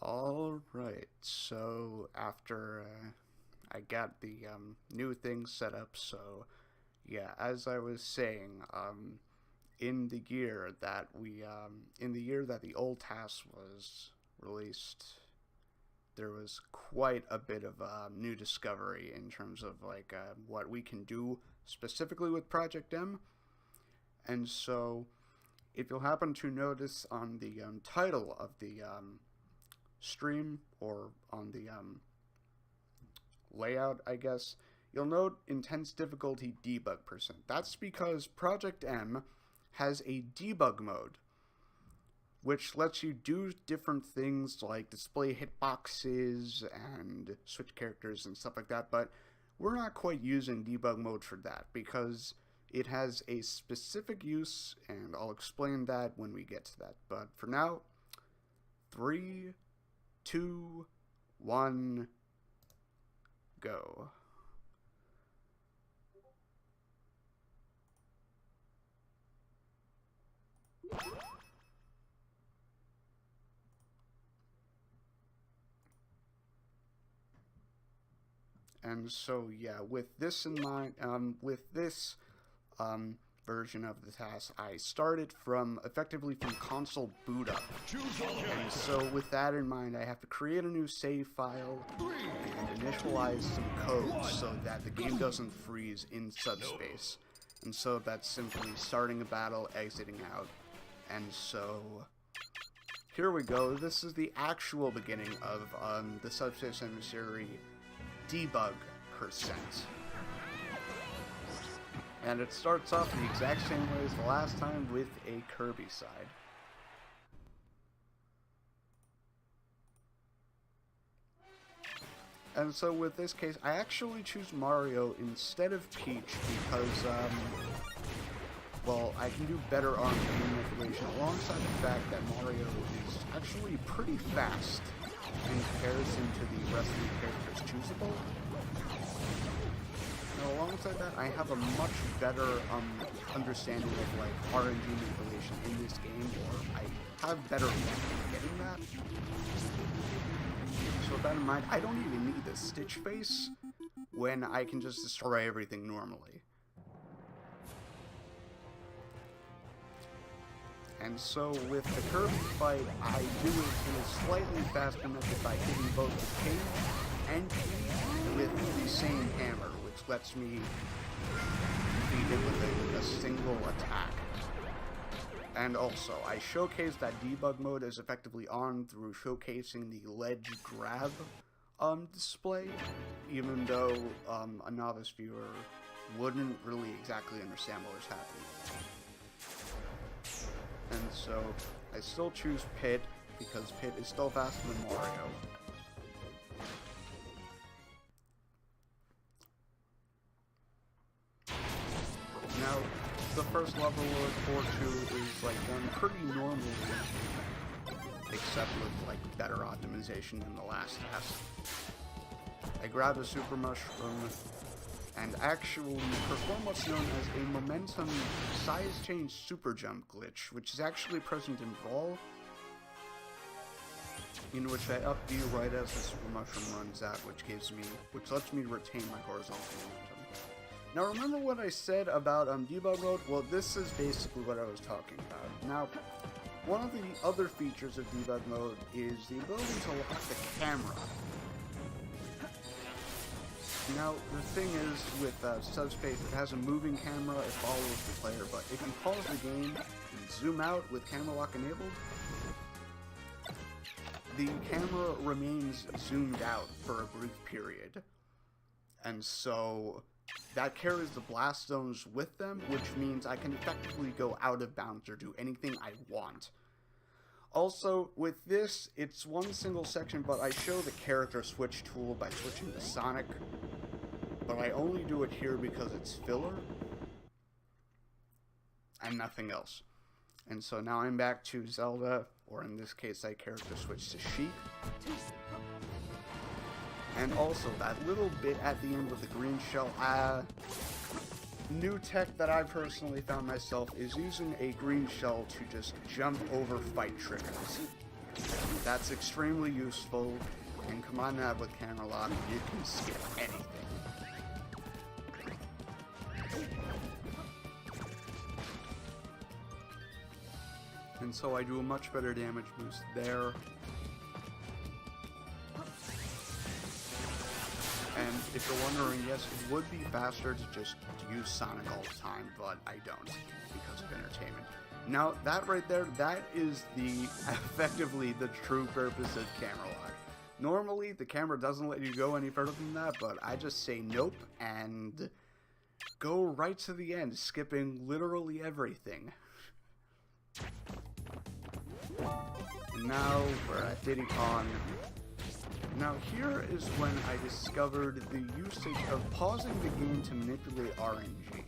Alright, so after I got the new thing set up, so yeah, as I was saying, in the year that the old TAS was released, there was quite a bit of new discovery in terms of like what we can do specifically with Project M. And so if you'll happen to notice on the title of the stream, or on the layout, I guess, you'll note intense difficulty debug %. That's because Project M has a debug mode, which lets you do different things like display hitboxes and switch characters and stuff like that, but we're not quite using debug mode for that because it has a specific use, and I'll explain that when we get to that. But for now, 3, 2, 1, go. And so yeah, with this in mind, version of the TAS, I started effectively from console boot up. And so with that in mind, I have to create a new save file and initialize some code so that the game doesn't freeze in subspace. And so that's simply starting a battle, exiting out. And so here we go. This is the actual beginning of the Subspace Emissary debug %. And it starts off the exact same way as the last time, with a Kirby side. And so with this case, I actually choose Mario instead of Peach because, well, I can do better on game manipulation, alongside the fact that Mario is actually pretty fast in comparison to the rest of the characters choosable. And alongside that, I have a much better understanding of like RNG manipulation in this game, or I have better luck in getting that. So with that in mind, I don't even need the Stitch face when I can just destroy everything normally. And so with the Kirby fight, I do it in a slightly faster method by hitting both the cage and cage with the same hammer, which lets me beat it with a single attack. And also, I showcase that debug mode is effectively on through showcasing the ledge grab display, even though a novice viewer wouldn't really exactly understand what was happening. And so, I still choose Pit, because Pit is still faster than Mario. Now, the first level we'll look forward to is like done pretty normally, except with like better optimization than the last TAS. I grab a Super Mushroom and actually perform what's known as a momentum size change super jump glitch, which is actually present in Brawl, in which I up B right as the Super Mushroom runs out, which lets me retain my horizontal momentum. Now remember what I said about debug mode? Well, this is basically what I was talking about. Now, one of the other features of debug mode is the ability to lock the camera. Now, the thing is, with Subspace, it has a moving camera, it follows the player, but if you pause the game and zoom out with camera lock enabled, the camera remains zoomed out for a brief period. And so, that carries the blast zones with them, which means I can effectively go out of bounds or do anything I want. Also, with this, it's one single section, but I show the character switch tool by switching to Sonic, but I only do it here because it's filler, and nothing else. And so now I'm back to Zelda, or in this case I character switch to Sheik. And also, that little bit at the end with the green shell, new tech that I personally found myself is using a green shell to just jump over fight triggers. That's extremely useful, and come on now with camera lock, you can skip anything. And so I do a much better damage boost there. And if you're wondering, yes, it would be faster to just use Sonic all the time, but I don't, because of entertainment. Now, that right there, that is effectively the true purpose of camera lock. Normally, the camera doesn't let you go any further than that, but I just say nope, and go right to the end, skipping literally everything. And now, we're at Diddy Kong. Now here is when I discovered the usage of pausing the game to manipulate RNG.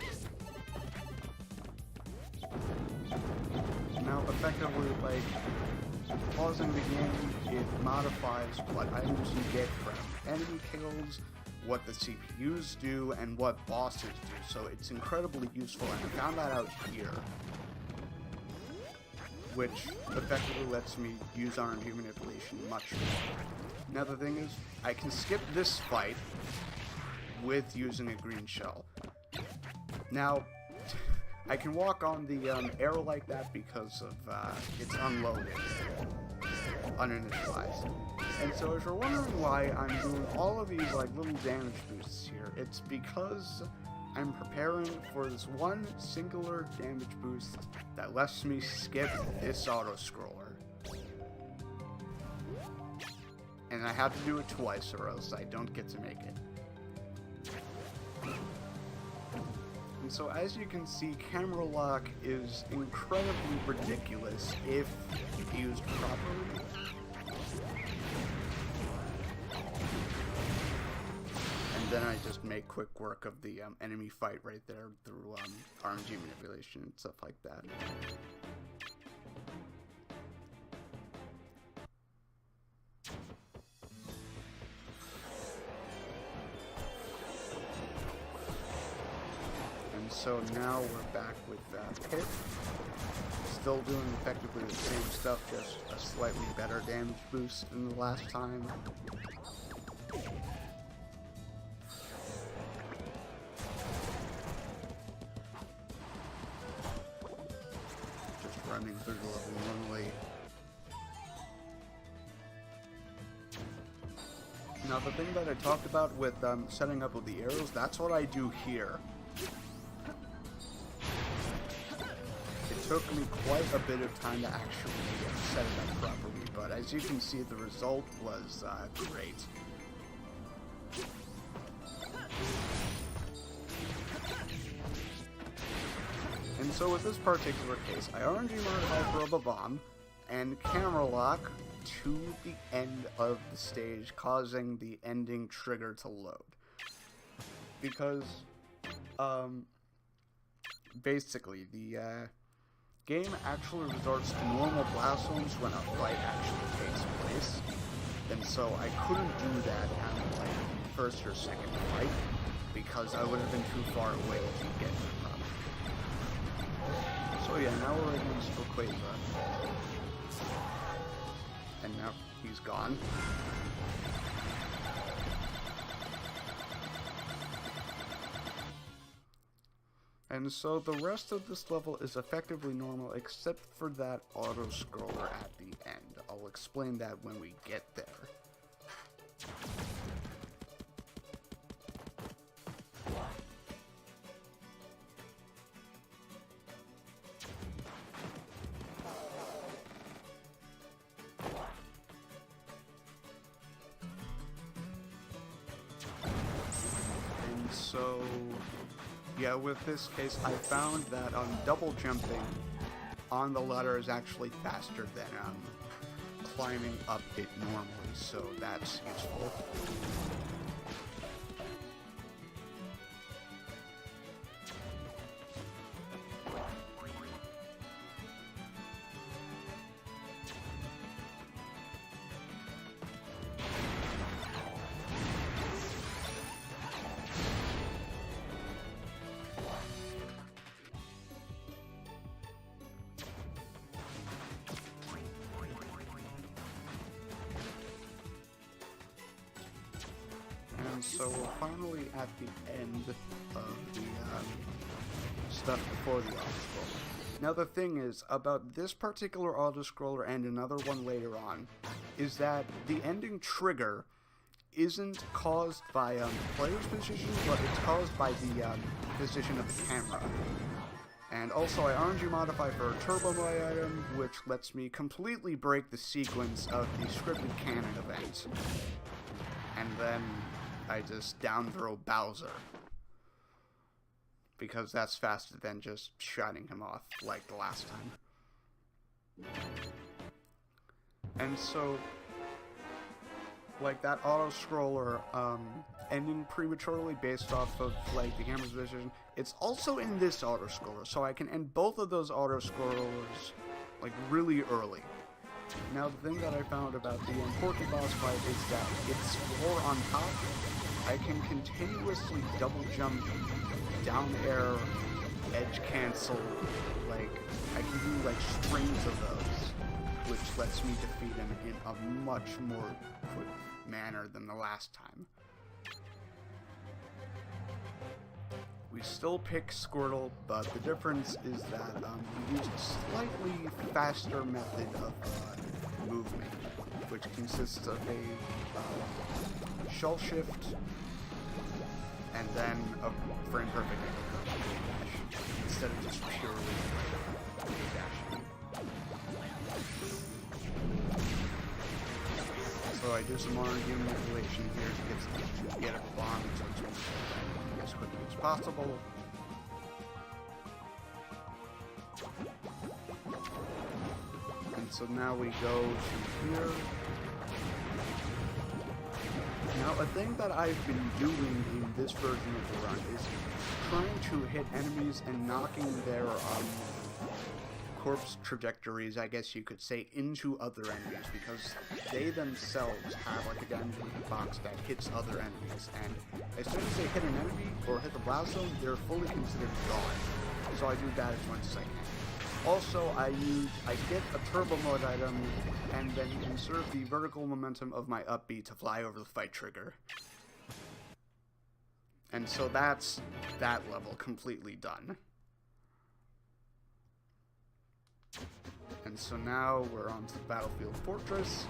Now effectively, like, pausing the game, it modifies what items you get from enemy kills, what the CPUs do, and what bosses do, so it's incredibly useful, and I found that out here, which effectively lets me use RNG manipulation much more. Now the thing is, I can skip this fight with using a green shell. Now, I can walk on the arrow like that because of it's unloaded, uninitialized. And so if you're wondering why I'm doing all of these like little damage boosts here, it's because I'm preparing for this one singular damage boost that lets me skip this auto-scroller. And I have to do it twice or else I don't get to make it. And so as you can see, camera lock is incredibly ridiculous if used properly. And then I just make quick work of the enemy fight right there through RNG manipulation and stuff like that. And so now we're back with Pit. Still doing effectively the same stuff, just a slightly better damage boost than the last time. Running through the level normally. Now the thing that I talked about with setting up with the arrows, that's what I do here. It took me quite a bit of time to actually set it up properly, but as you can see, the result was great. And so with this particular case, I RNG modified for Rubber Bomb and camera lock to the end of the stage, causing the ending trigger to load. Because, basically, the game actually resorts to normal blast zones when a fight actually takes place. And so I couldn't do that on, like, first or second fight, because I would have been too far away to get to the problem. So yeah, now we're against Rayquaza. And now he's gone. And so the rest of this level is effectively normal except for that auto-scroller at the end. I'll explain that when we get there. So, yeah, with this case, I found that double jumping on the ladder is actually faster than climbing up it normally, so that's useful. And so we're finally at the end of the stuff before the auto-scroller. Now the thing is, about this particular auto-scroller and another one later on, is that the ending trigger isn't caused by the player's position, but it's caused by the position of the camera. And also I RNG modify for a turbo mode item, which lets me completely break the sequence of the scripted cannon event. And then I just down throw Bowser. Because that's faster than just shutting him off like the last time. And so, like that auto-scroller ending prematurely based off of like the camera's position, it's also in this auto-scroller, so I can end both of those auto-scrollers like really early. Now the thing that I found about the important boss fight is that it's floor on top. I can continuously double jump, down air, edge cancel, like I can do like strings of those, which lets me defeat him in a much more quick manner than the last time. We still pick Squirtle, but the difference is that we use a slightly faster method of movement, which consists of a shell shift and then a frame perfect dash, instead of just purely dashing. So I do some RNG manipulation here to get a bomb to as quickly as possible. And so now we go to here. Now a thing that I've been doing in this version of the run is trying to hit enemies and knocking their corpse trajectories, I guess you could say, into other enemies, because they themselves have like a damage box that hits other enemies, and as soon as they hit an enemy or hit the blast zone, they're fully considered gone. So I do that as much as I can. Also, I get a turbo mode item and then conserve the vertical momentum of my up B to fly over the fight trigger. And so that's that level completely done. And so now we're on to the Battlefield Fortress,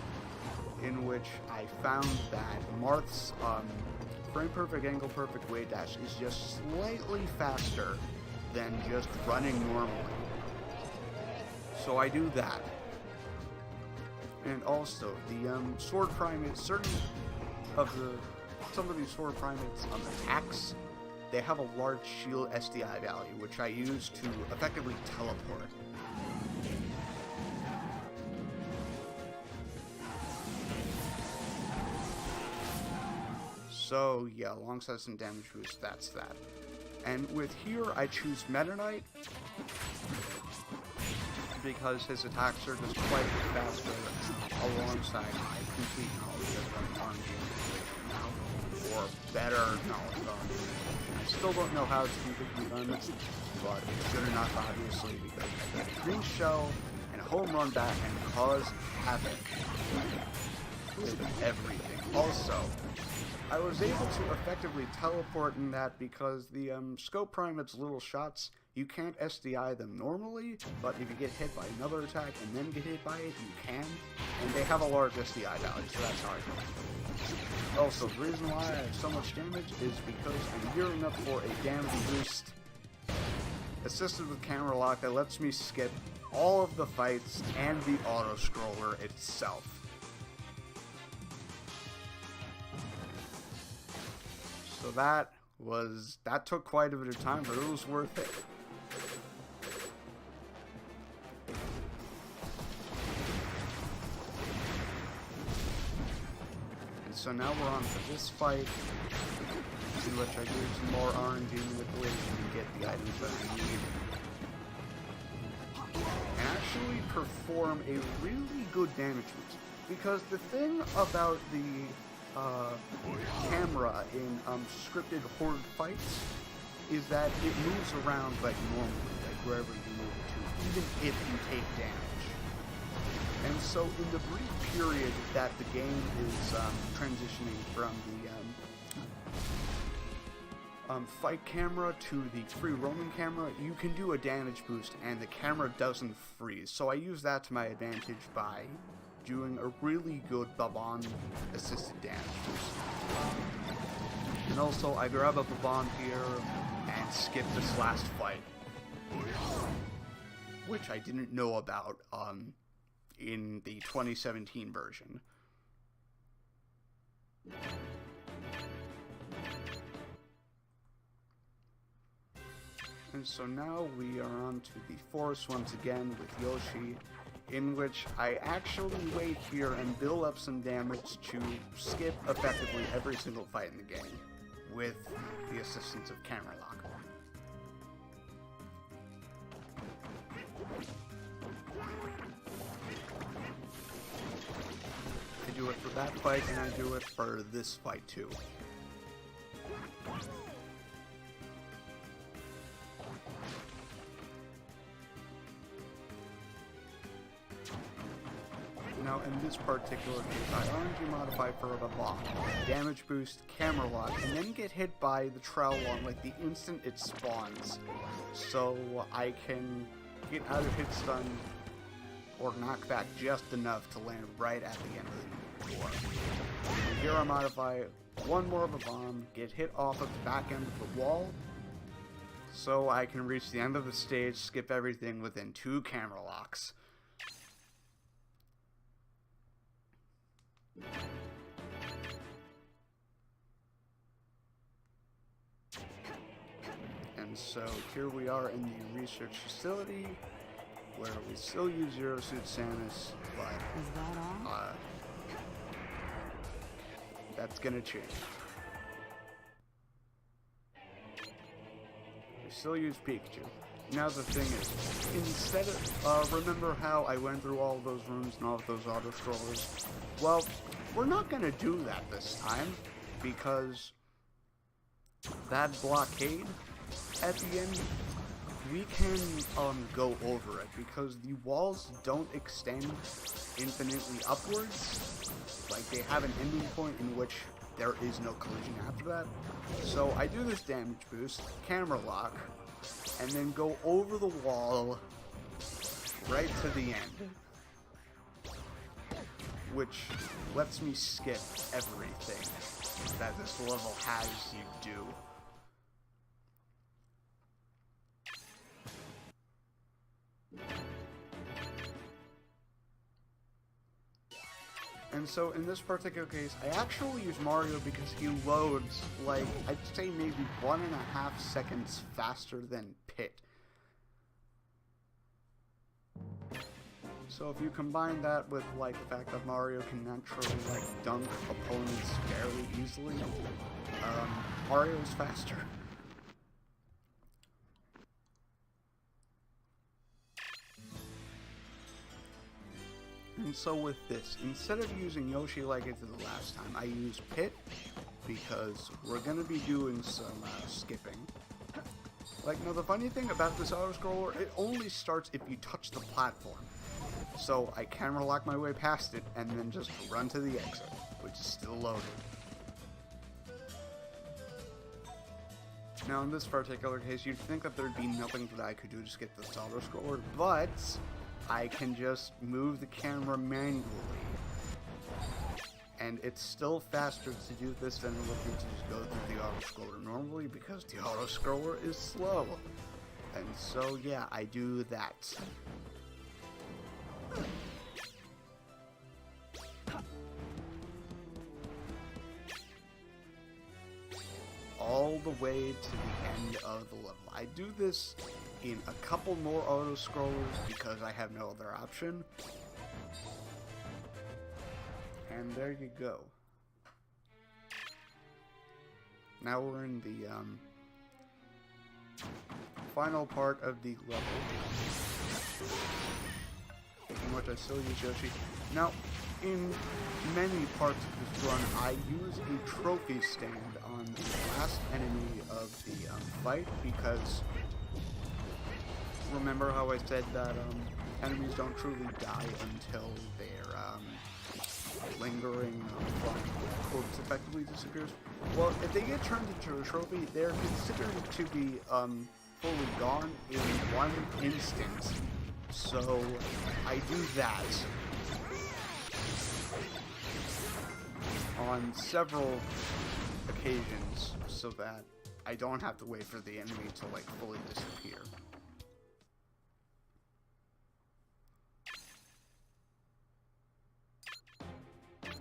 in which I found that Marth's frame perfect, angle perfect wave dash is just slightly faster than just running normally. So I do that. And also, the sword primates, some of these sword primates attacks, they have a large shield SDI value, which I use to effectively teleport. So yeah, alongside some damage boost, that's that. And with here, I choose Meta Knight, because his attacks are just quite faster alongside my complete knowledge of RNG manipulation, or better knowledge of RNG manipulation. I still don't know how it's completely done, but it's good enough, obviously, because I got a green shell and a home run back and cause havoc with everything. Also, I was able to effectively teleport in that because the Scope Primate's little shots, you can't SDI them normally, but if you get hit by another attack and then get hit by it, you can, and they have a large SDI value, so that's how I go. Also, the reason why I have so much damage is because I'm gearing up for a damage boost assisted with camera lock that lets me skip all of the fights and the auto-scroller itself. So that took quite a bit of time, but it was worth it. And so now we're on to this fight, in which I do some more RNG manipulation and get the items that I need. And actually perform a really good damage boost. Because the thing about the camera in scripted horde fights is that it moves around like normally, like wherever you move it to, even if you take damage. And so in the brief period that the game is transitioning from the fight camera to the free roaming camera, you can do a damage boost and the camera doesn't freeze. So I use that to my advantage by doing a really good Babon assisted damage boost. And also I grab a Babon here and skip this last fight, which I didn't know about in the 2017 version. And so now we are on to the forest once again with Yoshi, in which I actually wait here and build up some damage to skip effectively every single fight in the game, with the assistance of camera lock. I do it for that fight, and I do it for this fight too. Now, in this particular case, I RNG modify for a block, damage boost, camera lock, and then get hit by the Trowel on like the instant it spawns, so I can get either hit stun or knock back just enough to land right at the end of the floor. And here I modify one more of a bomb, get hit off of the back end of the wall, so I can reach the end of the stage, skip everything within 2 camera locks. And so here we are in the research facility, where we still use Zero Suit Samus, but is that all? That's gonna change. We still use Pikachu. Now the thing is, instead of, remember how I went through all of those rooms and all of those auto-scrollers? Well, we're not gonna do that this time, because that blockade at the end, we can go over it, because the walls don't extend infinitely upwards. Like, they have an ending point in which there is no collision after that. So I do this damage boost, camera lock, and then go over the wall right to the end, which lets me skip everything that this level has you do. And so in this particular case, I actually use Mario because he loads, like, I'd say maybe 1.5 seconds faster than Pit. So if you combine that with, like, the fact that Mario can naturally, like, dunk opponents fairly easily, Mario's faster. And so with this, instead of using Yoshi like I did the last time, I use Pit, because we're going to be doing some skipping. Like, now the funny thing about this auto-scroller, it only starts if you touch the platform. So I camera lock my way past it, and then just run to the exit, which is still loaded. Now in this particular case, you'd think that there'd be nothing that I could do to skip this auto-scroller, but I can just move the camera manually, and it's still faster to do this than looking to just go through the auto-scroller normally, because the auto-scroller is slow. And so yeah, I do that. All the way to the end of the level. I do this in a couple more auto-scrollers because I have no other option. And there you go. Now we're in the final part of the level, in which I still use Yoshi. Now, in many parts of this run, I use a trophy stand on the last enemy of the fight, because remember how I said that enemies don't truly die until they're lingering flying corpse effectively disappears. Well, if they get turned into a trophy, they're considered to be fully gone in one instant. So I do that on several occasions so that I don't have to wait for the enemy to like fully disappear.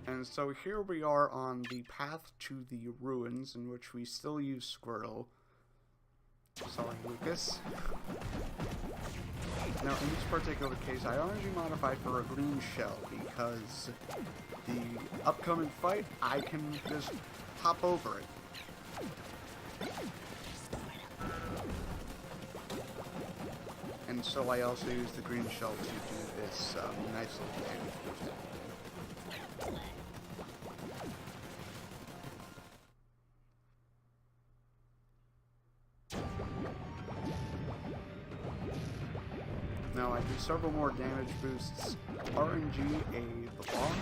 And so here we are on the path to the ruins, in which we still use Squirtle. Sorry, Lucas. Now, in this particular case, I energy modified for a green shell, because the upcoming fight, I can just hop over it. And so I also use the green shell to do this nice little damage boost. Now I do several more damage boosts, RNG the bomb,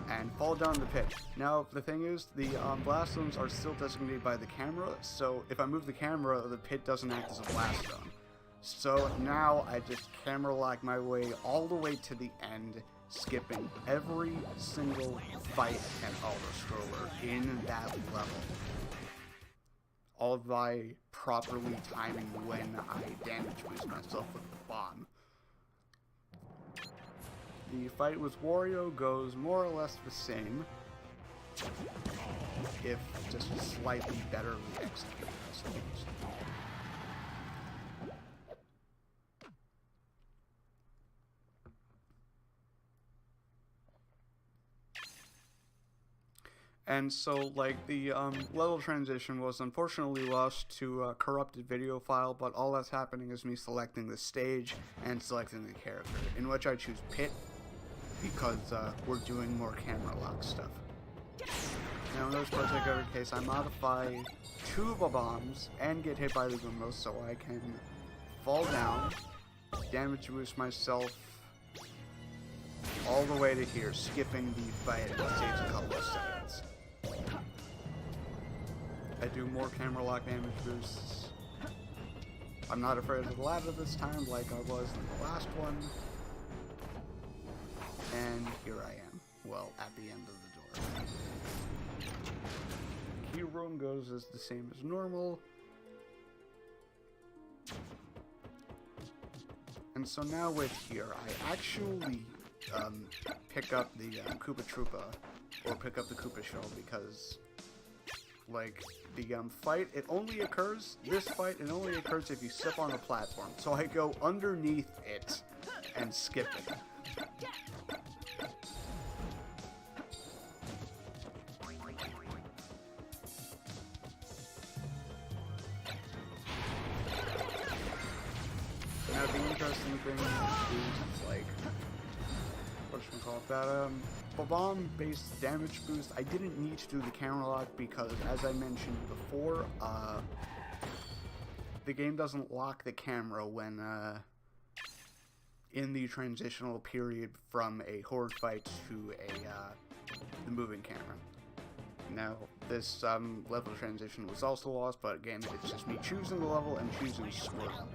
and fall down the pit. Now the thing is, the blast zones are still designated by the camera, so if I move the camera, the pit doesn't act as a blast zone. So now I just camera lock my way all the way to the end, skipping every single fight and auto-scroller in that level. All by properly timing when I damage boost myself with the bomb. The fight with Wario goes more or less the same, if just slightly better executed, I suppose. And so, like, the level transition was unfortunately lost to a corrupted video file, but all that's happening is me selecting the stage and selecting the character, in which I choose Pit, because we're doing more camera lock stuff. Now in this particular case, I modify 2 bombs and get hit by the Goombas so I can fall down, damage boost myself all the way to here, skipping the fight. It saves a couple of seconds. I do more camera lock damage boosts. I'm not afraid of the ladder this time like I was in the last one. And here I am. Well, at the end of the door. Key room goes as the same as normal. And so now with here, I actually pick up the Koopa Troopa, or pick up the Koopa Shell, because, like, the fight, it only occurs, this fight, it only occurs if you step on a platform. So I go underneath it and skip it. Now the interesting thing is, like, whatchamacallit, that bomb based damage boost, I didn't need to do the camera lock because, as I mentioned before, the game doesn't lock the camera when in the transitional period from a horde fight to the moving camera. Now, this level transition was also lost, but again, it's just me choosing the level and choosing Squirtle.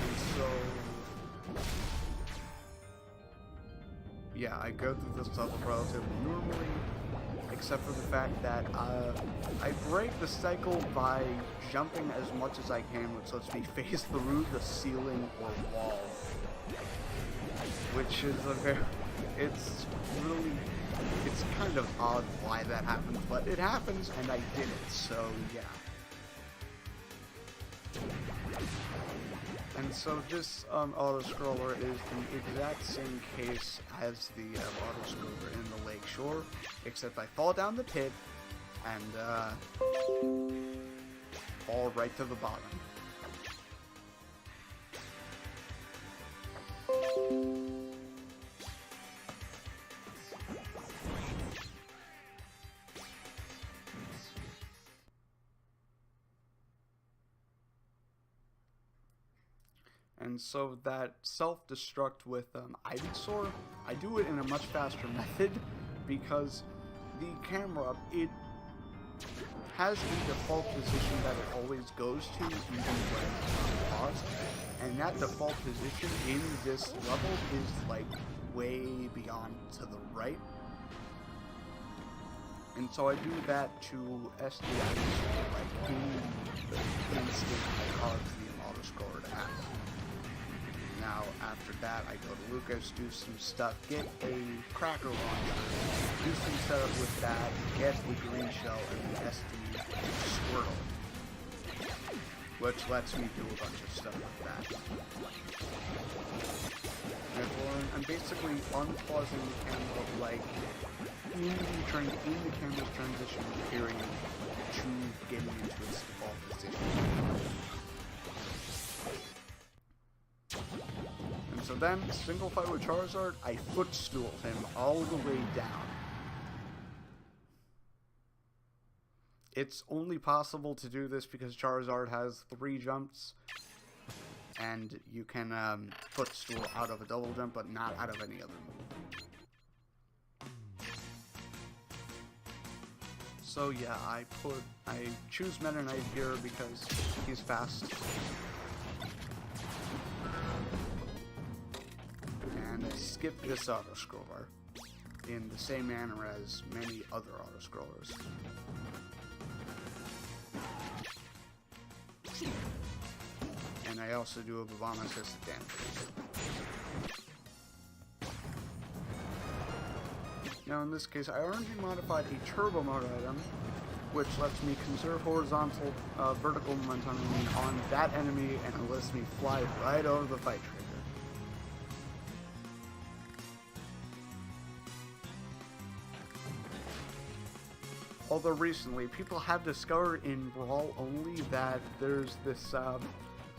And so, yeah, I go through this level relatively normally, except for the fact that I break the cycle by jumping as much as I can, which lets me phase through the ceiling or wall, which is it's kind of odd why that happens, but it happens, and I did it, so yeah. And so this auto-scroller is the exact same case as the auto-scroller in the Lakeshore, except I fall down the pit and fall right to the bottom. And so that self-destruct with Ivysaur, I do it in a much faster method because the camera, it has a default position that it always goes to even when paused. And that default position in this level is like way beyond to the right. And so I do that to SDI, like in the instant I cause the auto-scroller to happen. Now, after that, I go to Lucas, do some stuff, get a cracker launcher, do some setup with that, get the green shell, and the SD Squirtle, which lets me do a bunch of stuff with that. I'm basically unpausing the camera, like, in the camera's transition period to getting into its default position. So then, single fight with Charizard, I footstool him all the way down. It's only possible to do this because Charizard has 3 jumps, and you can footstool out of a double jump, but not out of any other move. So yeah, I choose Meta Knight here because he's fast. And I skip this auto-scroller in the same manner as many other auto-scrollers. And I also do a bomb assisted damage. Now in this case, I already modified a turbo mode item, which lets me conserve horizontal vertical momentum on that enemy, and it lets me fly right over the fight trigger. Although recently, people have discovered in Brawl only that there's this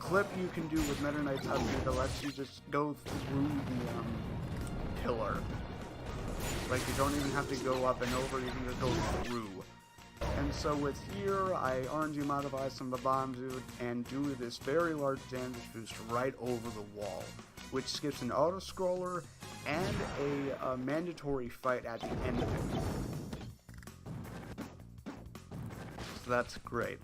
clip you can do with Meta Knight's upgrade that lets you just go through the pillar. Like, you don't even have to go up and over, you can just go through. And so with here, I RNG modify some of the bombs and do this very large damage boost right over the wall, which skips an auto-scroller and a mandatory fight at the end of it. So that's great.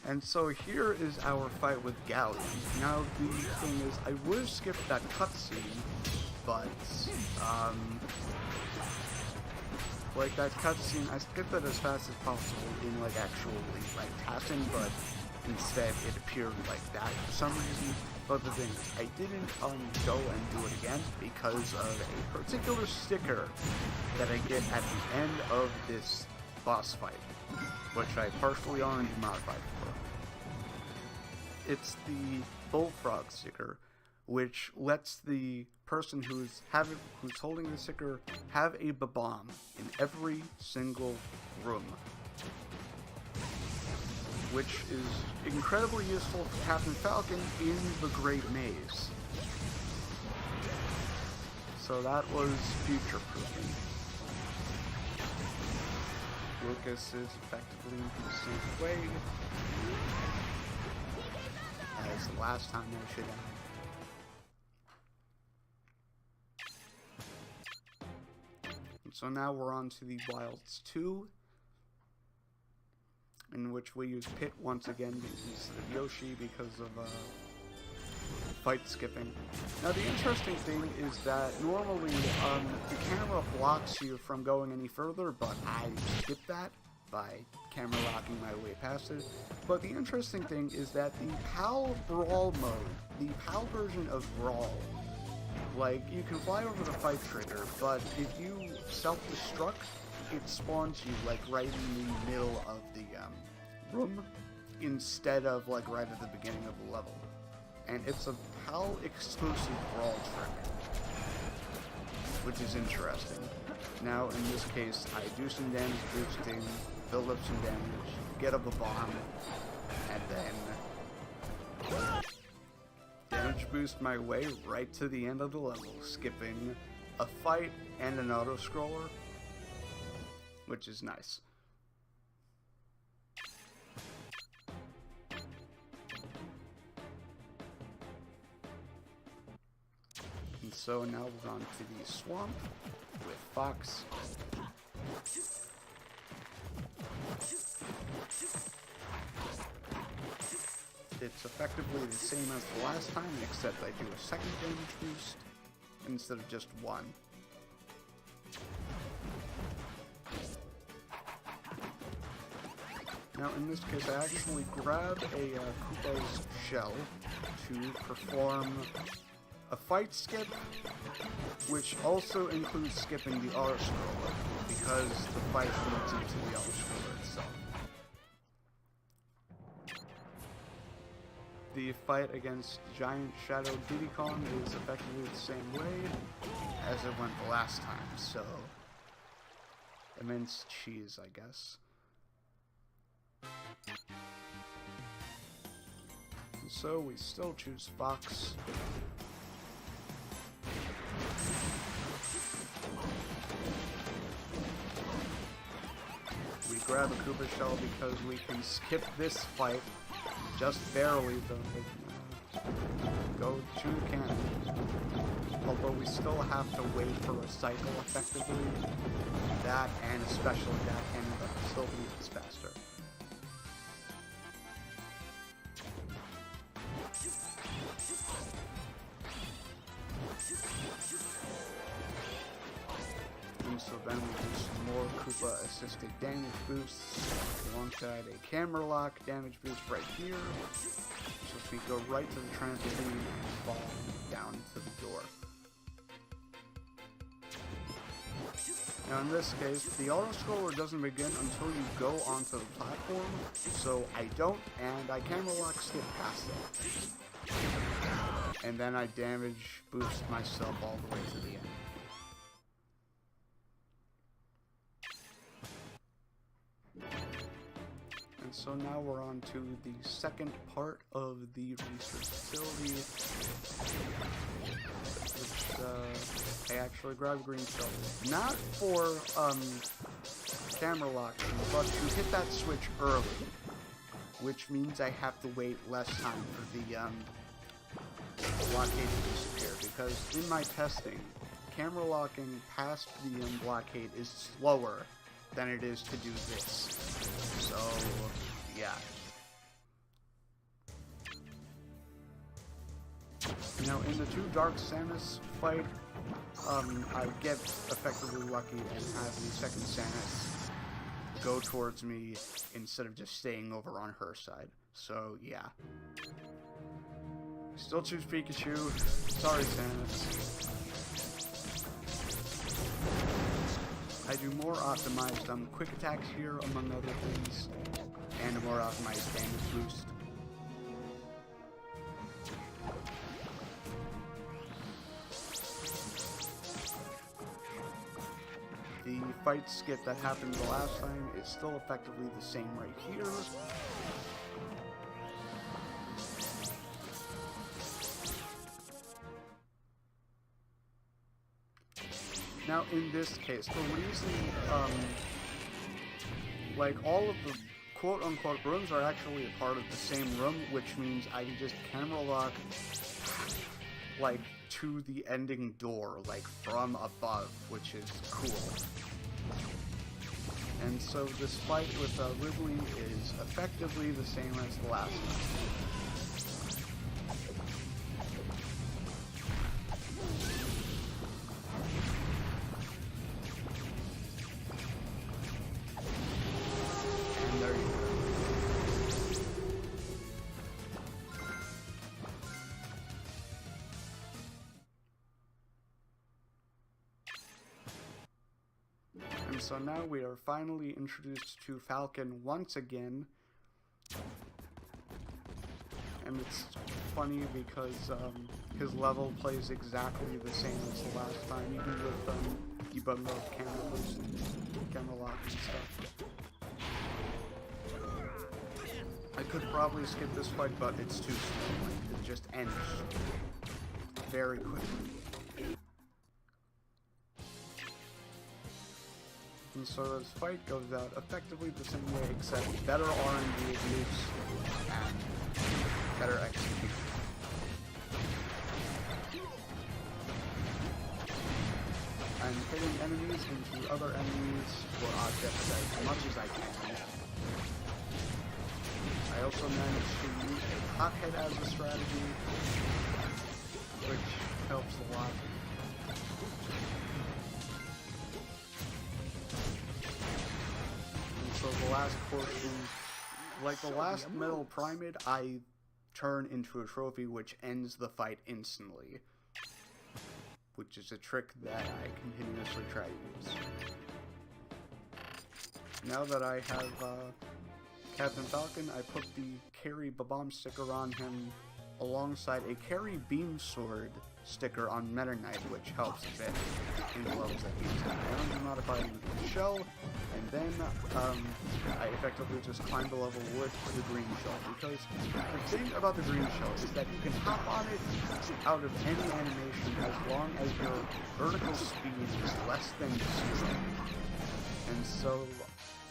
And so here is our fight with Galleon. Now the thing is, I would have skipped that cutscene, but like that cutscene, I skipped it as fast as possible in like actually like tasking, but instead it appeared like that for some reason. But the thing is, I didn't go and do it again because of a particular sticker that I get at the end of this boss fight, which I partially already modified for. It's the Bullfrog sticker, which lets the person who's holding the sticker have a bomb in every single room, which is incredibly useful for Captain Falcon in the Great Maze. So that was future-proofing. Lucas is effectively the same way as the last time I should have. And so now we're on to the Wilds 2, in which we use Pit once again instead of Yoshi because of fight skipping. Now the interesting thing is that normally the camera blocks you from going any further, but I skip that by camera locking my way past it. But the interesting thing is that the PAL Brawl mode, the PAL version of Brawl, like, you can fly over the fight trigger, but if you self-destruct, it spawns you like right in the middle of the room instead of like right at the beginning of the level. And it's a PAL exclusive Brawl trick, which is interesting. Now in this case, I do some damage boosting, build up some damage, get up a bomb, and then damage boost my way right to the end of the level, skipping a fight and an auto-scroller, which is nice. And so now we're on to the swamp with Fox. It's effectively the same as the last time, except I do a second damage boost instead of just one. Now in this case I actually grab a Koopa's shell to perform a fight skip, which also includes skipping the auto-scroller, because the fight leads into the auto-scroller itself. The fight against Giant Shadow Diddy Kong is effectively the same way as it went the last time, so immense cheese, I guess. And so we still choose Fox. We grab a Koopa shell because we can skip this fight just barely, though. Go to the cannon. Although we still have to wait for a cycle effectively. That and a special attack cannon that still bleeds faster. And so then we do some more Koopa assisted damage boosts alongside a camera lock damage boost right here. So we go right to the trampoline and fall down to the door. Now in this case, the auto-scroller doesn't begin until you go onto the platform, so I don't, and I camera lock skip past it. And then I damage boost myself all the way to the end. And so now we're on to the second part of the research facility, which I actually grabbed green shell. Not for camera locking, but to hit that switch early, which means I have to wait less time for the blockade to disappear, because in my testing, camera locking past the blockade is slower than it is to do this. So, yeah. Now, in the two Dark Samus fight, I get effectively lucky and have the second Samus go towards me instead of just staying over on her side. So, yeah. Still choose Pikachu. Sorry, Samus. I do more optimized quick attacks here, among other things, and a more optimized damage boost. The fight skip that happened the last time is still effectively the same right here. Now, in this case, the reason, like, all of the quote-unquote rooms are actually a part of the same room, which means I can just camera lock, like, to the ending door, like, from above, which is cool. And so this fight with Ridley is effectively the same as the last one. And so now we are finally introduced to Falcon once again. And it's funny because his level plays exactly the same as the last time, even with debug mode, camera boost, camera lock and stuff. I could probably skip this fight, but it's too slow. Like, it just ends very quickly. And so this fight goes out effectively the same way, except better RNG use and better execution. hitting enemies into other enemies or objects as much as I can. I also managed to use a hothead as a strategy, which helps a lot. And so the last portion, like the last metal primate, I turn into a trophy which ends the fight instantly, which is a trick that I continuously try to use. Now that I have Captain Falcon, I put the Carry Bomb sticker on him alongside a Carry Beam Sword sticker on Meta Knight, which helps a bit in the levels that he's in. I don't modify the shell, and then I effectively just climb the level with the green shell, because the thing about the green shell is that you can hop on it out of any animation as long as your vertical speed is less than 0. And so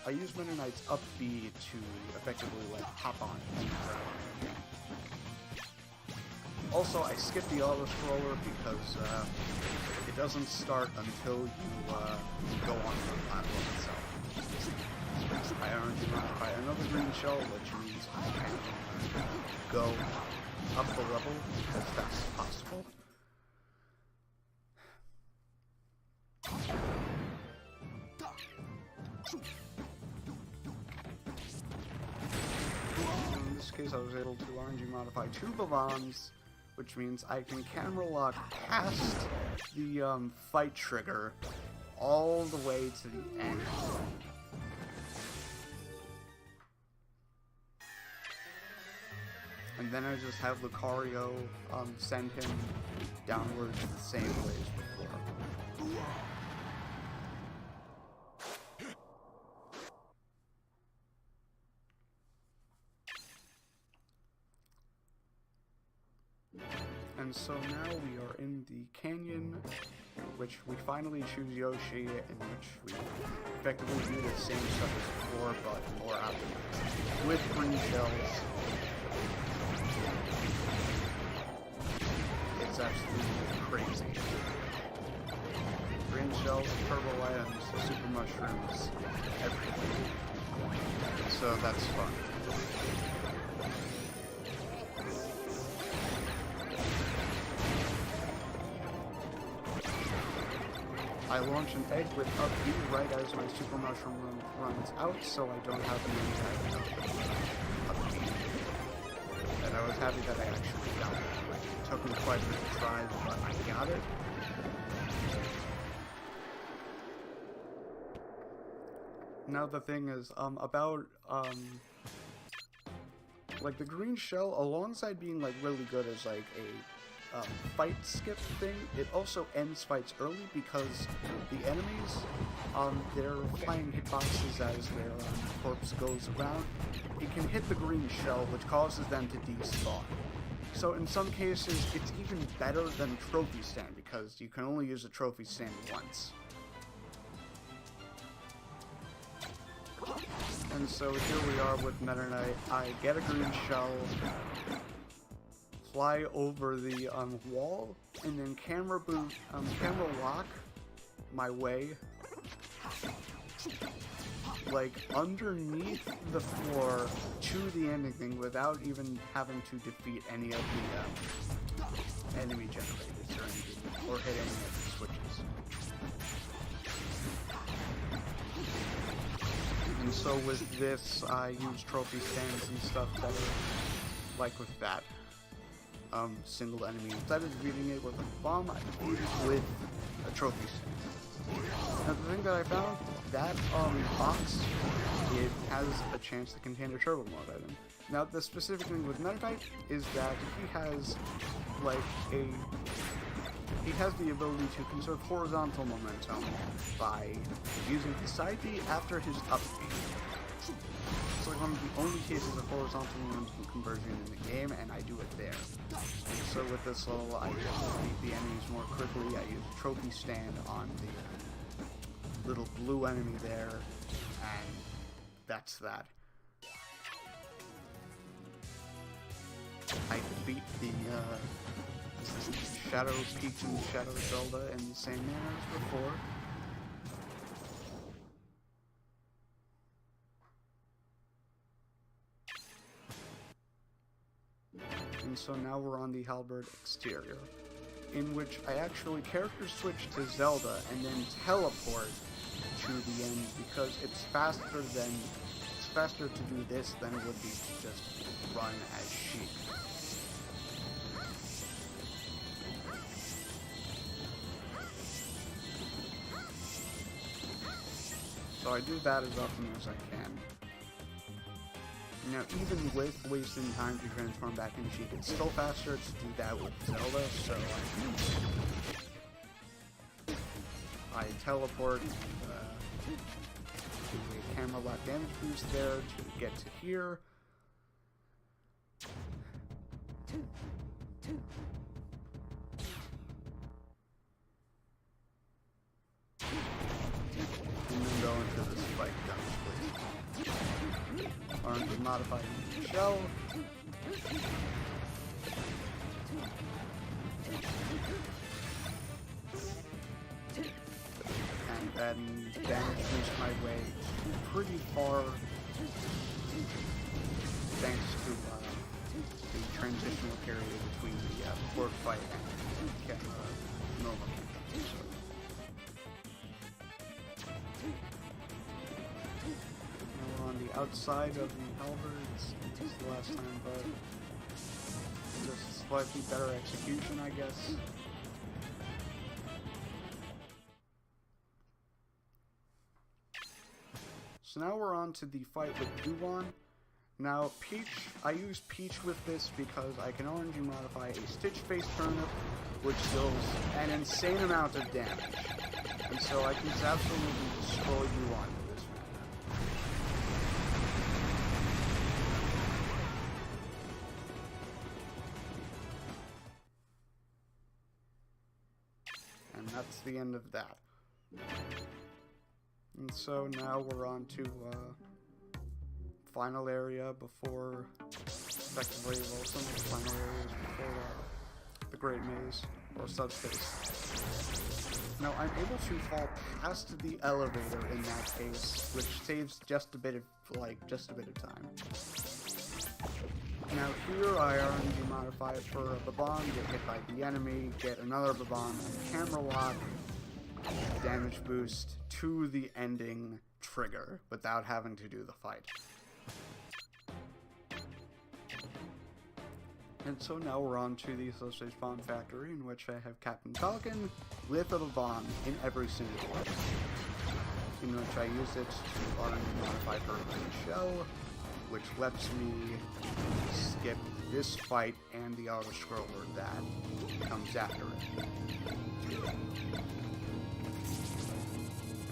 I use Meta Knight's up B to effectively like hop on it. Also, I skip the auto-scroller because it doesn't start until you go on the platform itself. I already modify another green shell, which means I can go up the level as fast as possible. In this case, I was able to RNG modify 2 bombs, which means I can camera lock past the fight trigger all the way to the end. And then I just have Lucario send him downwards the same way as before. And so now we are in the canyon, in which we finally choose Yoshi, in which we effectively do the same stuff as before, but more optimized, with green shells. It's absolutely crazy. Green shells, purple items, super mushrooms, everything. So that's fun. I launch an egg with up B right as my super mushroom runs out, so I don't have any impact up B. And I was happy that I actually got it. It took me quite a bit of tries, but I got it. Now the thing is, like the green shell, alongside being like really good as like a fight skip thing, it also ends fights early because the enemies, their flying hitboxes as their corpse goes around, it can hit the green shell, which causes them to despawn. So in some cases, it's even better than trophy stand because you can only use a trophy stand once. And so here we are with Meta Knight. I get a green shell, fly over the wall, and then camera lock my way like underneath the floor to the ending thing without even having to defeat any of the enemy generators or hit any of the switches. And so with this, I use trophy stands and stuff better, like with that. Single enemy. Instead of defeating it with a bomb, I defeat it with a trophy stand. Now the thing that I found, that box, it has a chance to contain a turbo mode item. Now the specific thing with Meta Knight is that he has the ability to conserve horizontal momentum by using his side B after his up B. It's like one of the only cases of horizontal momentum conversion in the game, and I do it there. So with this level, I just beat the enemies more quickly. I use a trophy stand on the little blue enemy there, and that's that. I beat the Shadow Peach and Shadow Zelda in the same manner as before. And so now we're on the halberd exterior, in which I actually character switch to Zelda and then teleport to the end because it's faster to do this than it would be to just run as Sheik. So I do that as often as I can. Now, even with wasting time to transform back into Sheik, it's still faster to do that with Zelda, so I teleport to a camera lock damage boost there to get to here. And then go into this fight down, please. Arms is modified into shell. And then damage boost my way pretty far thanks to the transitional period between the board fight and normal. Now we're on the outside of the halberds. This is the last time, but just slightly better execution, I guess. So now we're on to the fight with Dulon. Now, Peach, I use Peach with this because I can RNG modify a Stitch Face Turnip, which deals an insane amount of damage. And so I can just absolutely destroy Dulon with this mana. And that's the end of that. And so now we're on to final area before, effectively, well, some of the final areas before the Great Maze, or Subspace. Now, I'm able to fall past the elevator in that case, which saves just a bit of time. Now here I RNG modify it for a Babon, get hit by the enemy, get another Babon, and camera lock, damage boost to the ending trigger without having to do the fight. And so now we're on to the Subspace Bomb Factory, in which I have Captain Falcon with a Babon in every single one, in which I use it to RNG modify her shell, which lets me skip this fight and the auto-scroller that comes after it.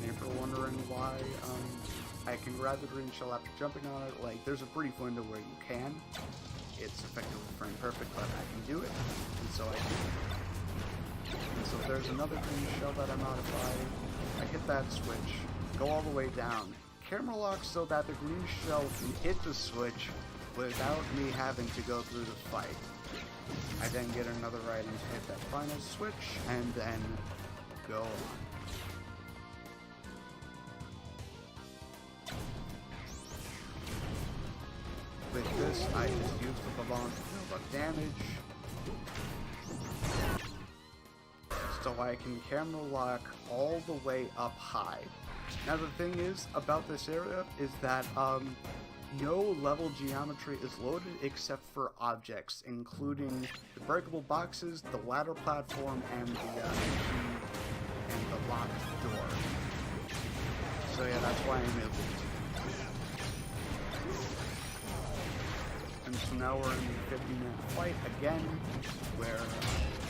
And if you're wondering why I can grab the green shell after jumping on it, like, there's a brief window where you can. It's effectively frame perfect, but I can do it, and so I do. And so there's another green shell that I modify. I hit that switch, go all the way down, camera lock so that the green shell can hit the switch without me having to go through the fight. I then get another item to hit that final switch, and then go on. With this, I just use the Babon to deal up damage, so I can camera lock all the way up high. Now the thing is about this area is that no level geometry is loaded except for objects, including the breakable boxes, the ladder platform, and the locked door. So yeah, that's why I'm able to. And so now we're in the 50-minute fight again, where we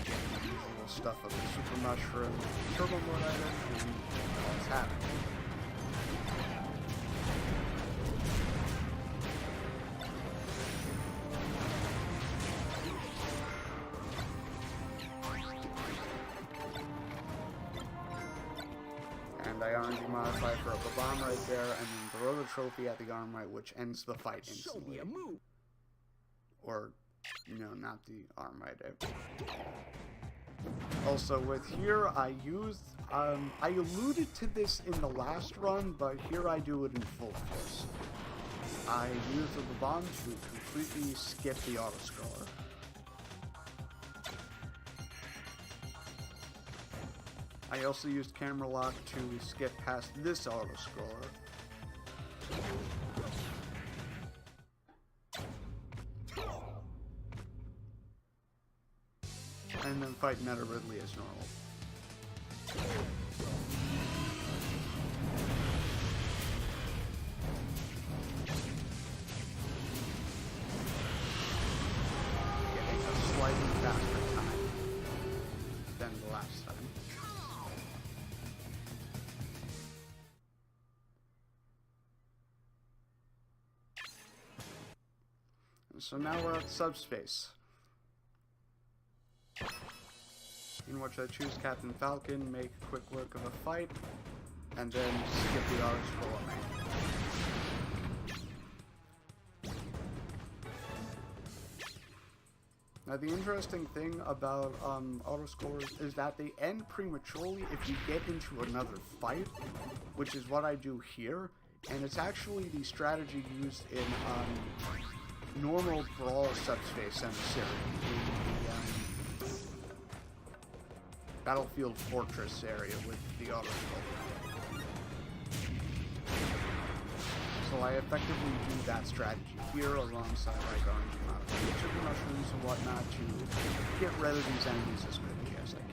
get the usual stuff of the Super Mushroom, Turbo Mode item, and what's happening. And I RNG modify for a Babon right there, and then throw the trophy at the arm right, which ends the fight instantly. Show me a move. Or, no, not the arm right. Also, with here, I used, I alluded to this in the last run, but here I do it in full force. I use the Babon to completely skip the auto-scroller. I also used camera lock to skip past this auto-scroller. And then fight Meta Ridley as normal. Getting a slightly faster time than the last time. So now we're at subspace, in which I choose Captain Falcon, make quick work of a fight, and then skip the auto-scroller. Now the interesting thing about auto-scrollers is that they end prematurely if you get into another fight, which is what I do here, and it's actually the strategy used in normal brawl subspace emissary in the Battlefield Fortress area with the auto-scroller. So I effectively do that strategy here alongside by going to sugar mushrooms and whatnot to get rid of these enemies as quickly as I can.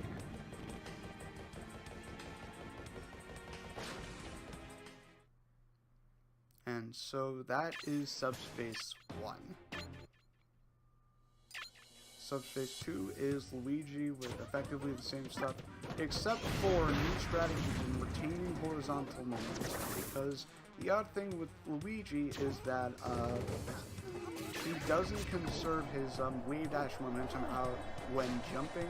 And so that is Subspace 1. Subspace 2 is Luigi with effectively the same stuff, except for new strategies in retaining horizontal momentum, because the odd thing with Luigi is that he doesn't conserve his wave dash momentum out when jumping,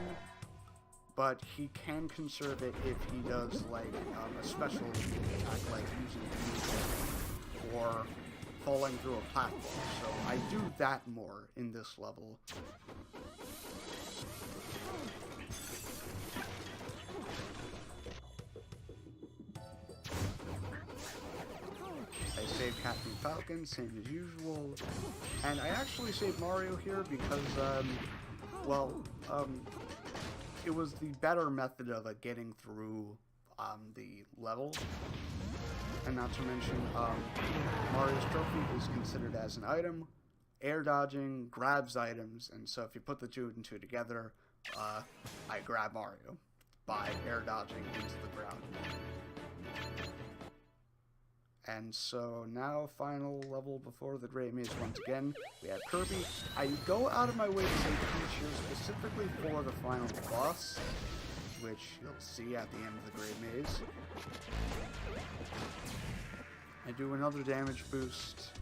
but he can conserve it if he does like a special attack like using a or falling through a platform, so I do that more in this level. I save Captain Falcon, same as usual, and I actually saved Mario here because, it was the better method of getting through the level. And not to mention, Mario's trophy is considered as an item. Air dodging grabs items, and so if you put the two and two together, I grab Mario by air dodging into the ground. And so now, final level before the Great Maze once again, we have Kirby. I go out of my way to say Peach here specifically for the final boss, which you'll see at the end of the Great Maze. I do another damage boost,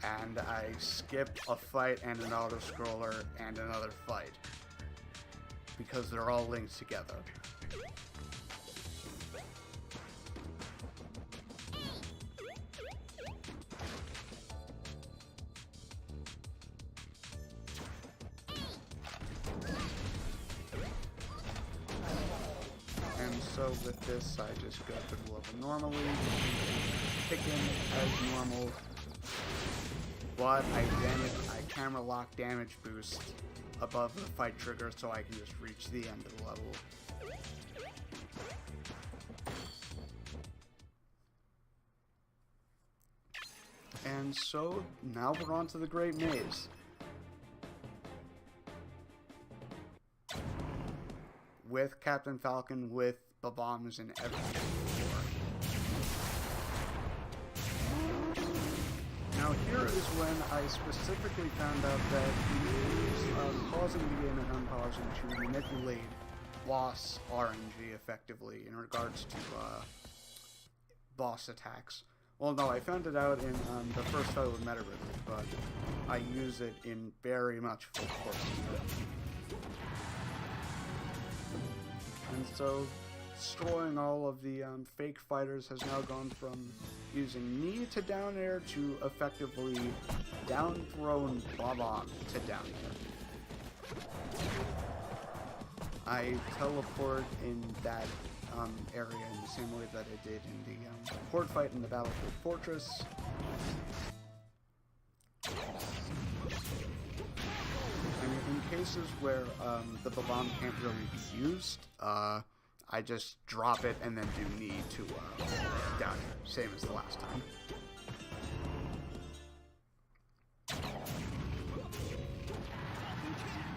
and I skip a fight and an auto-scroller and another fight, because they're all linked together. So with this, I just go through the level normally, pick in as normal, but I camera lock damage boost above the fight trigger so I can just reach the end of the level. And so now we're on to the Great Maze. With Captain Falcon, with the bombs and everything before. Now here is when I specifically found out that he is pausing the game and unpausing to manipulate boss RNG effectively in regards to boss attacks. Well, no, I found it out in the first fight with Meta Ridley, but I use it in very much full force. And so, destroying all of the fake fighters has now gone from using knee to down air to effectively down thrown bomb to down air. I teleport in that area in the same way that I did in the port fight in the Battlefield Fortress. And in cases where the bomb can't really be used, I just drop it and then do knee to dodge, same as the last time.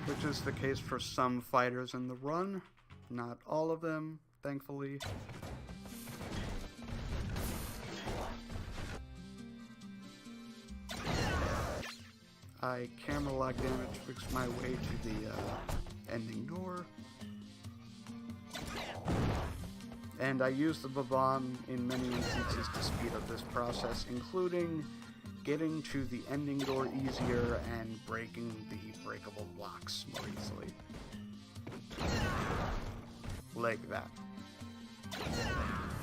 Which is the case for some fighters in the run, not all of them, thankfully. I camera lock damage fix my way to the ending door. And I use the bomb in many instances to speed up this process, including getting to the ending door easier and breaking the breakable blocks more easily. Like that.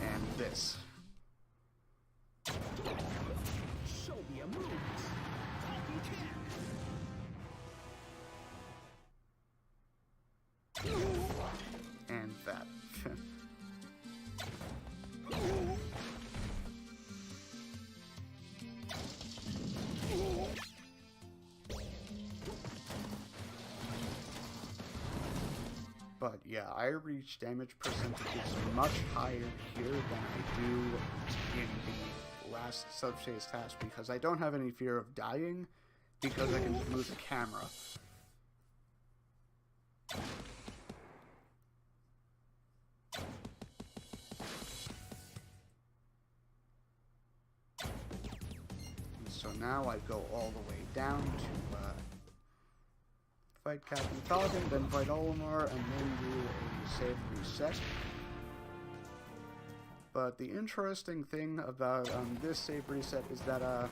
And this. Show me a move. And that. But yeah, I reach damage percentages much higher here than I do in the last subspace task because I don't have any fear of dying because I can just move the camera. And so now I go all the way down to fight Captain Falcon, then fight Olimar, and then do a save reset. But the interesting thing about this save reset is that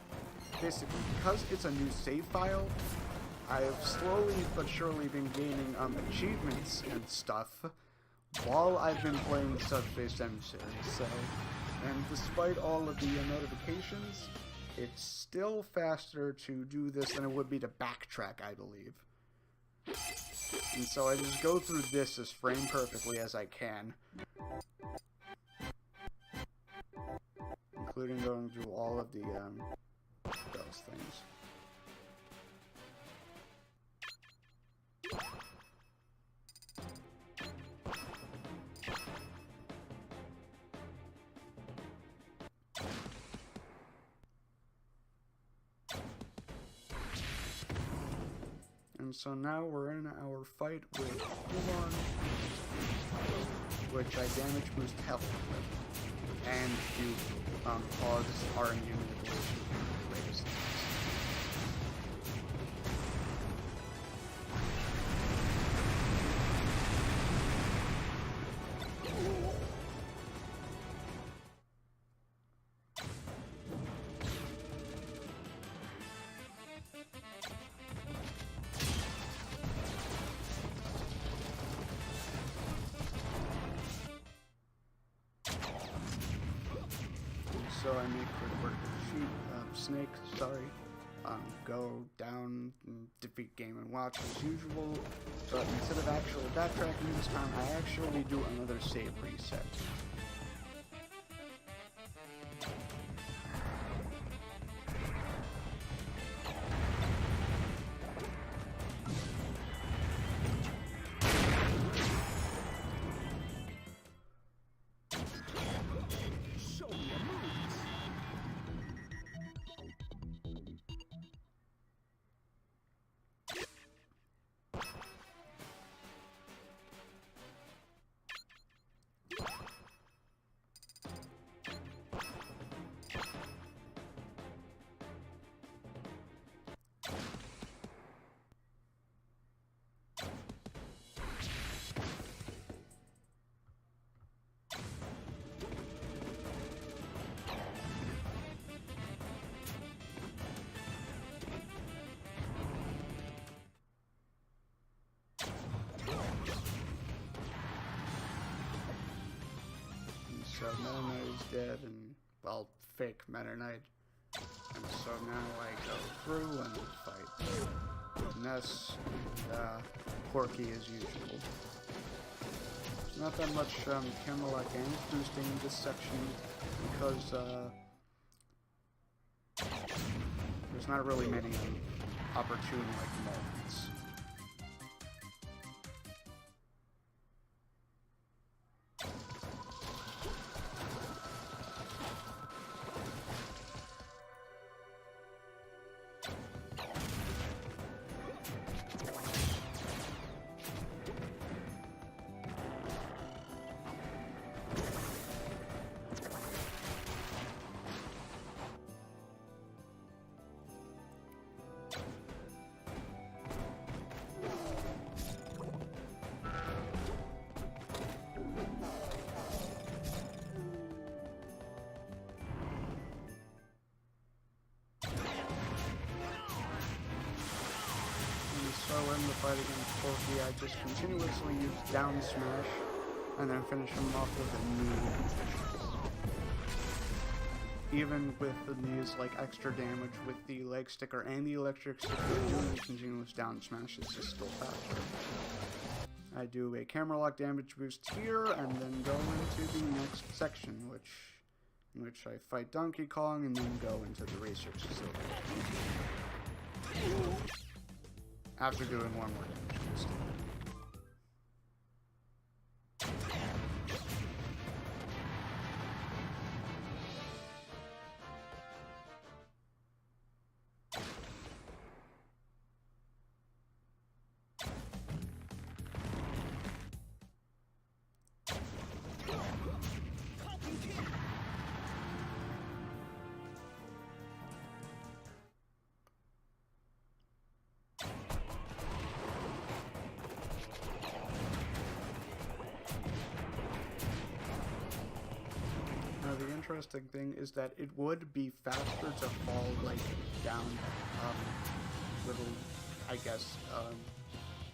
basically because it's a new save file, I have slowly but surely been gaining achievements and stuff while I've been playing Subspace Emissary. So, and despite all of the notifications, it's still faster to do this than it would be to backtrack, I believe. And so I just go through this as frame perfectly as I can. Including going through all of the, those things. And so now we're in our fight with Hulan, which I damage boost health with, and you cause our immunity raised. So I make quick work of Snake, go down and defeat Game & Watch as usual, but instead of actually backtracking this time, I actually do another save reset. So Meta Knight is dead, and, well, fake Meta Knight. And so now I go through and fight with Ness and Porky as usual. There's not that much camera lock damage boosting in this section because there's not really many opportune moments. fight against Porky, I just continuously use down smash and then finish him off with a knee. Even with the knees, like extra damage with the leg sticker and the electric sticker, doing continuous down smash is just still faster. I do a camera lock damage boost here, and then go into the next section, in which I fight Donkey Kong, and then go into the research facility. After doing one more damage boost. The interesting thing is that it would be faster to fall like down little, I guess,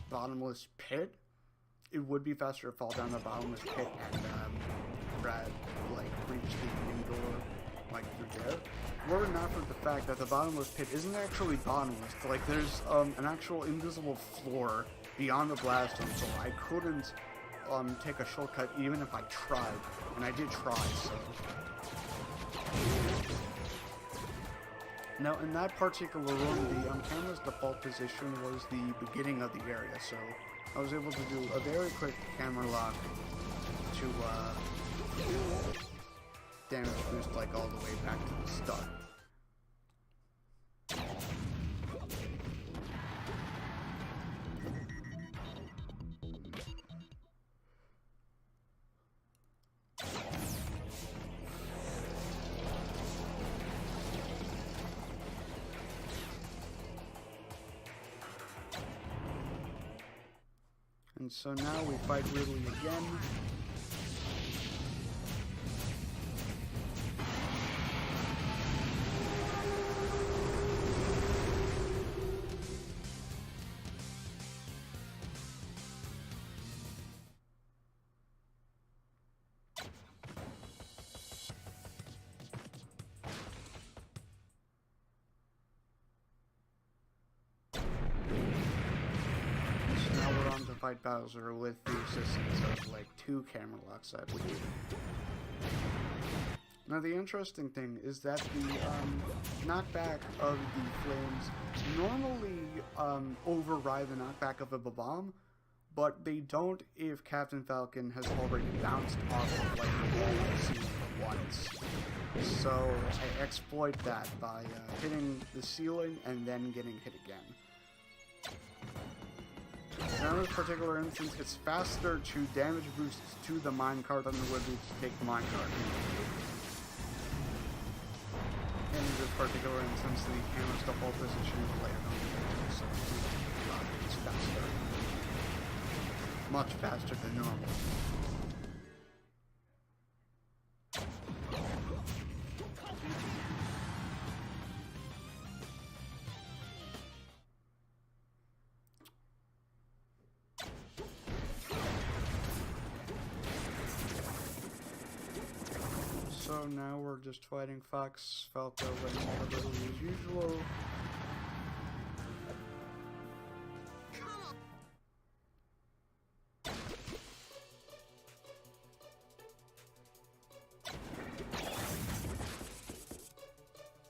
bottomless pit. It would be faster to fall down the bottomless pit and reach the main door like through there. Were it not for the fact that the bottomless pit isn't actually bottomless. Like there's an actual invisible floor beyond the blast zone, so I couldn't take a shortcut even if I tried, and I did try, so. Now, in that particular room, the camera's default position was the beginning of the area, so I was able to do a very quick camera lock to damage boost like all the way back to the start. And so now we fight Ridley again. Fight Bowser with the assistance of like 2 camera locks, I believe. Now the interesting thing is that the knockback of the flames normally override the knockback of a bomb, but they don't if Captain Falcon has already bounced off of like the wall of the ceiling once. So I exploit that by hitting the ceiling and then getting hit again. Now in this particular instance, it's faster to damage boost to the minecart than it would be to take the minecart. In this particular instance, the camera's default position is later on the edge, so it's faster. Much faster than normal. So now we're just fighting Fox, Falco, and Ridley as usual.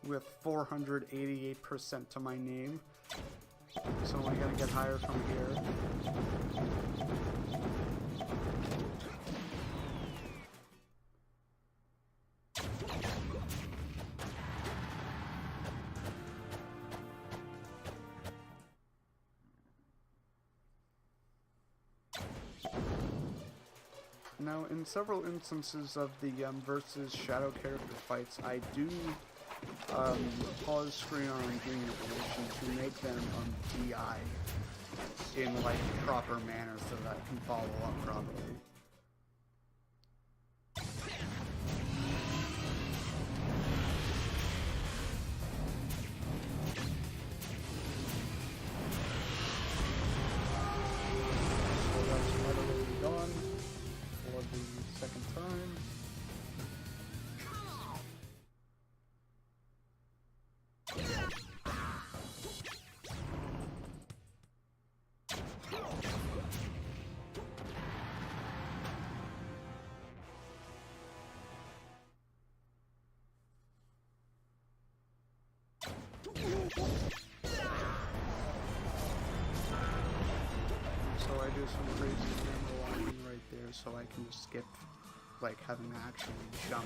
With 488% to my name. So I'm gonna get higher from here. Now, in several instances of the versus shadow character fights, I do pause screen on doing the position to make them DI in like proper manner so that I can follow up properly. do some crazy camera walking right there so I can just skip, like, having to actually jump.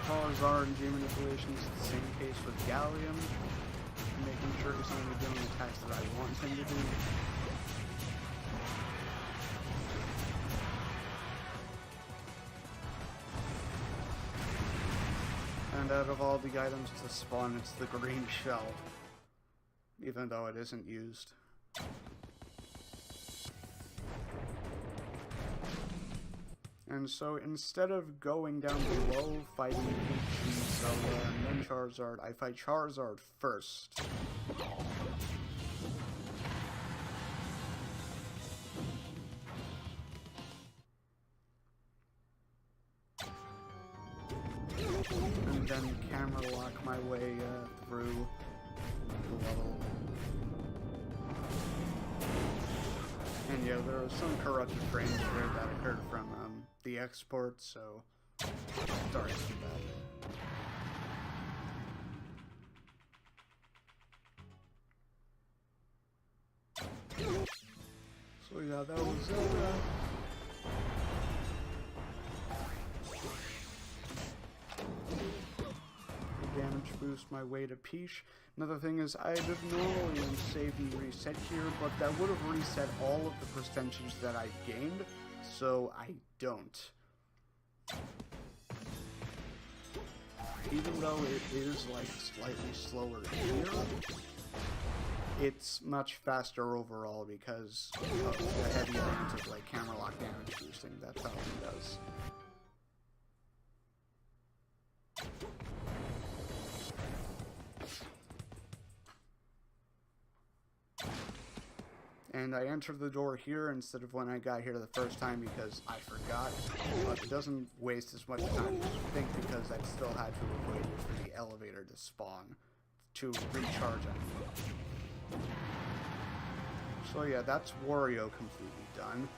Paul's RNG manipulations, the same case with Gallium, making sure he's only doing the attacks that I want him to do. And out of all the items to spawn, it's the green shell, even though it isn't used. And so instead of going down below, fighting Peach and Zelda and then Charizard, I fight Charizard first. And then camera lock my way through the level. And yeah, there was some corrupted frames there that occurred from the export, so sorry about that. So yeah, that was damage boost my way to Peach. Another thing is, I did normally save and reset here, but that would have reset all of the percentages that I gained, so I don't. Even though it is like slightly slower here, it's much faster overall because of the heavy amount of like camera lock damage boosting that Falcon does. And I entered the door here instead of when I got here the first time because I forgot, but it doesn't waste as much time as you think because I still had to wait for the elevator to spawn to recharge it. So yeah, that's Wario completely done.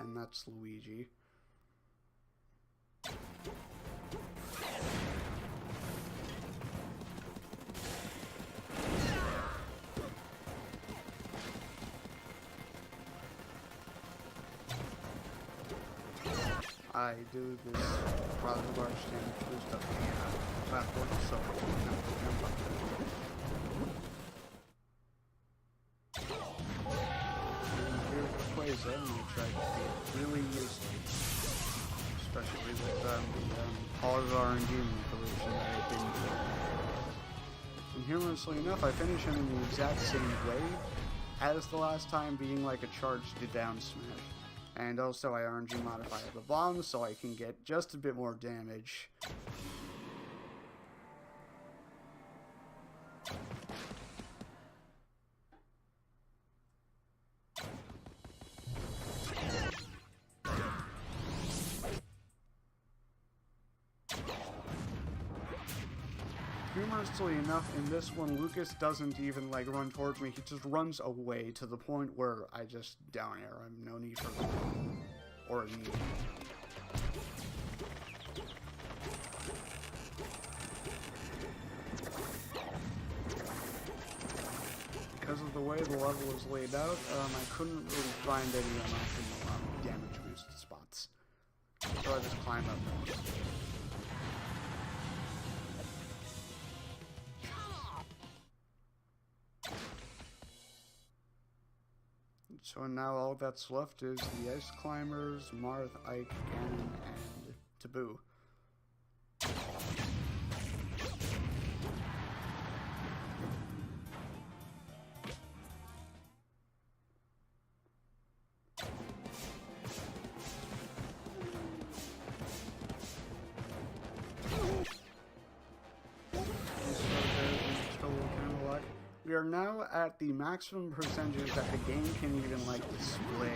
And that's Luigi. I do this rather large damage boost up the platform, so I don't have to jump up there. Here's the Quasar, and we try to be really useful, especially with the Paul's RNG manipulation that I've been doing. And humorously enough, I finish him in the exact same way as the last time, being like a charge to down smash. And also I RNG modify the bomb so I can get just a bit more damage. Humorously enough, in this one, Lucas doesn't even like run towards me, he just runs away to the point where I just down air. I have no need for him. Or a need. Because of the way the level is laid out, I couldn't really find any optimal damage boost spots. So I just climb up. So now all that's left is the Ice Climbers, Marth, Ike, Ganon, and Taboo. We are now at the maximum percentage that the game can even, like, display.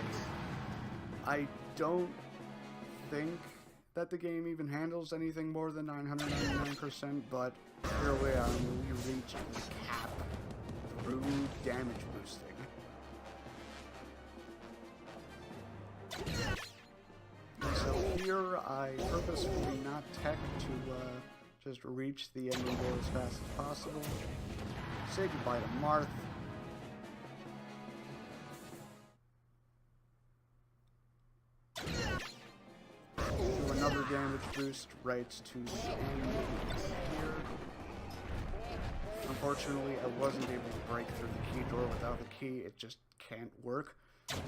I don't think that the game even handles anything more than 999%, but here we are, and we reach the cap through damage boosting. And so here, I purposefully not tech to just reach the ending goal as fast as possible. Say goodbye to Marth. Do another damage boost right to the end here. Unfortunately, I wasn't able to break through the key door without the key. It just can't work. And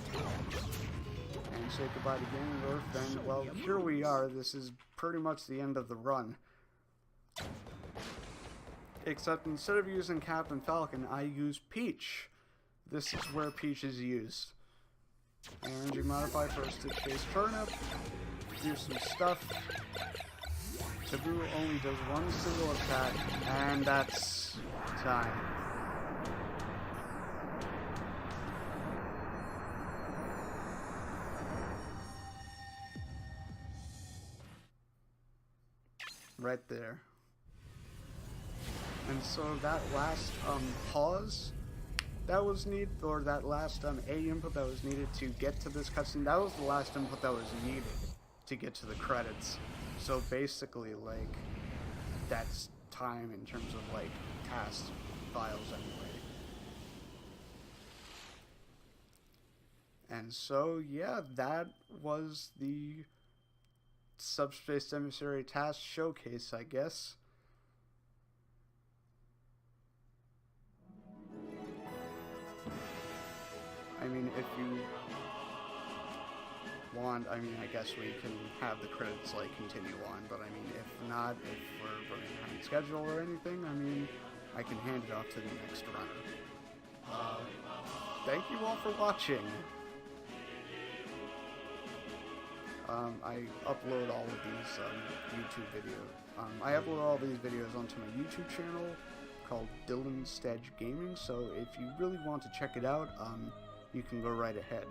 say goodbye to Ganondorf, and well, here we are. This is pretty much the end of the run. Except instead of using Captain Falcon, I use Peach. This is where Peach is used. And you modify first to chase Turnip, do some stuff. Taboo only does one single attack, and that's time. Right there. And so that last pause that was needed, or that last A input that was needed to get to this cutscene, that was the last input that was needed to get to the credits. So basically, like, that's time in terms of, like, TAS files anyway. And so, yeah, that was the Subspace Emissary TAS showcase, I guess. I mean, if you want, I mean, I guess we can have the credits, like, continue on, but I mean, if not, if we're running behind schedule or anything, I mean, I can hand it off to the next runner. Thank you all for watching. I upload all of these YouTube videos. I upload all these videos onto my YouTube channel called DyllonStej Gaming, so if you really want to check it out, you can go right ahead.